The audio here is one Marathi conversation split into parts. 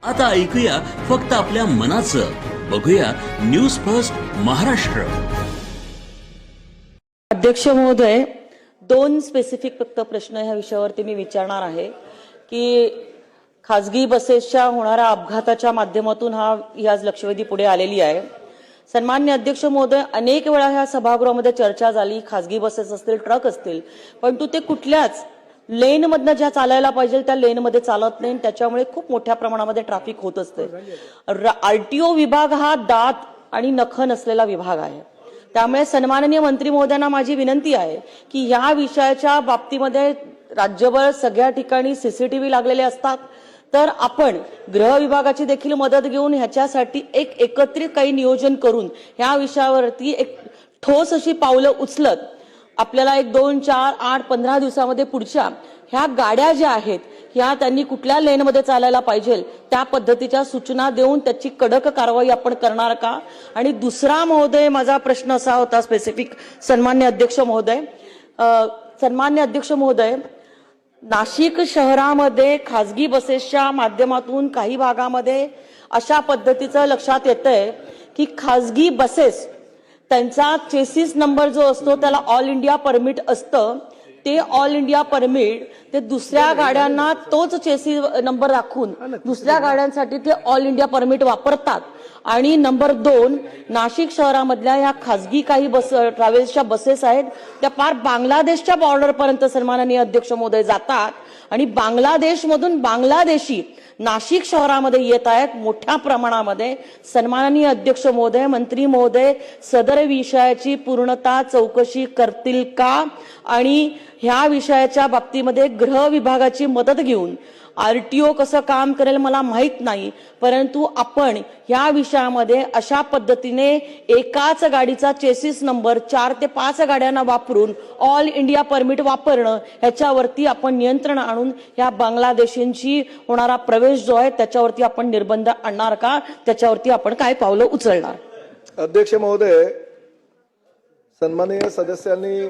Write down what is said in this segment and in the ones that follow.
आता ऐकूया फक्त आपल्या मनाचं. बघूया न्यूज फर्स्ट महाराष्ट्र. अध्यक्ष महोदय, दोन स्पेसिफिक फक्त प्रश्न ह्या विषयावरती मी विचारणार आहे की खासगी बसेसच्या होणाऱ्या अपघाताच्या माध्यमातून ही आज लक्षवेधी पुढे आलेली आहे. सन्माननीय अध्यक्ष महोदय, अनेक वेळा ह्या सभागृहामध्ये चर्चा झाली, खासगी बसेस असतील, ट्रक असतील, परंतु ते कुठल्याच लेनमधनं ज्या चालायला पाहिजे त्या लेनमध्ये चालत नाही. त्याच्यामुळे खूप मोठ्या प्रमाणामध्ये ट्रॅफिक होत असते. आरटीओ विभाग हा दात आणि नख नसलेला विभाग आहे. त्यामुळे सन्माननीय मंत्री महोदयांना माझी विनंती आहे की या विषयाच्या बाबतीमध्ये राज्यभर सगळ्या ठिकाणी सीसीटीव्ही लागलेले असतात, तर आपण गृह विभागाची देखील मदत घेऊन ह्याच्यासाठी एक एकत्रित काही नियोजन करून ह्या विषयावरती एक ठोस अशी पावलं उचलत आपल्याला 1, 2, 4, 8, 15 दिवसामध्ये पुढच्या ह्या गाड्या ज्या आहेत ह्या त्यांनी कुठल्या लेनमध्ये चालायला पाहिजे त्या पद्धतीच्या सूचना देऊन त्याची कडक कारवाई आपण करणार का? आणि दुसरा महोदय, माझा प्रश्न असा होता स्पेसिफिक सन्माननीय अध्यक्ष महोदय, नाशिक शहरामध्ये खासगी बसेसच्या माध्यमातून काही भागामध्ये अशा पद्धतीचं लक्षात येतंय की खासगी बसेस त्यांचा चेसिस नंबर जो असतो त्याला ऑल इंडिया परमिट असतं. ते ऑल इंडिया परमिट ते दुसऱ्या गाड्यांना तोच चेसिस नंबर राखून दुसऱ्या गाड्यांसाठी ते ऑल इंडिया परमिट वापरतात. आणि नंबर 2, नाशिक शहरामधल्या ह्या खासगी काही ट्रॅव्हल्सच्या बसेस आहेत त्या पार बांगलादेशच्या बॉर्डरपर्यंत सन्माननीय अध्यक्ष महोदय जातात आणि बांगलादेशमधून बांगलादेशी नाशिक शहरामध्ये येत आहेत मोठ्या प्रमाणामध्ये. सन्माननीय अध्यक्ष महोदय, मंत्री महोदय, सदर विषयाची पूर्णतः चौकशी करतील का? आणि ह्या विषयाच्या बाबतीमध्ये गृह विभागाची मदत घेऊन आरटीओ कसं काम करेल मला माहित नाही, परंतु आपण या विषयामध्ये अशा पद्धतीने एकाच गाडीचा चेसिस नंबर 4 ते 5 गाड्यांना वापरून ऑल इंडिया परमिट वापरणं ह्याच्यावरती आपण नियंत्रण आणून या बांगलादेशींची होणारा प्रवेश जो आहे त्याच्यावरती आपण निर्बंध आणणार का? त्याच्यावरती आपण काय पावलं उचलणार? अध्यक्ष महोदय, सन्माननीय सदस्यांनी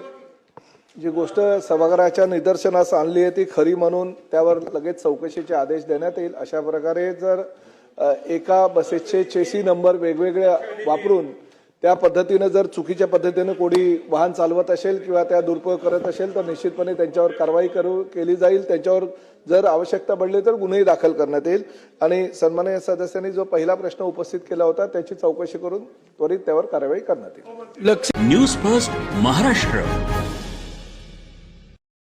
जी गोष्ट सभागृहाच्या निदर्शनास आणली आहे ती खरी म्हणून त्यावर लगेच चौकशीचे आदेश देण्यात येईल. अशा प्रकारे जर एका बसेसचे चेसी नंबर वेगवेगळे वापरून त्या पद्धतीने जर चुकीच्या पद्धतीने कोणी वाहन चालवत असेल किंवा त्या दुरुपयोग करत असेल तर निश्चितपणे त्यांच्यावर कारवाई केली जाईल. त्यांच्यावर जर आवश्यकता पडली तर गुन्हेही दाखल करण्यात येईल. आणि सन्माननीय सदस्यांनी जो पहिला प्रश्न उपस्थित केला होता त्याची चौकशी करून त्वरित त्यावर कारवाई करण्यात येईल. News first Maharashtra.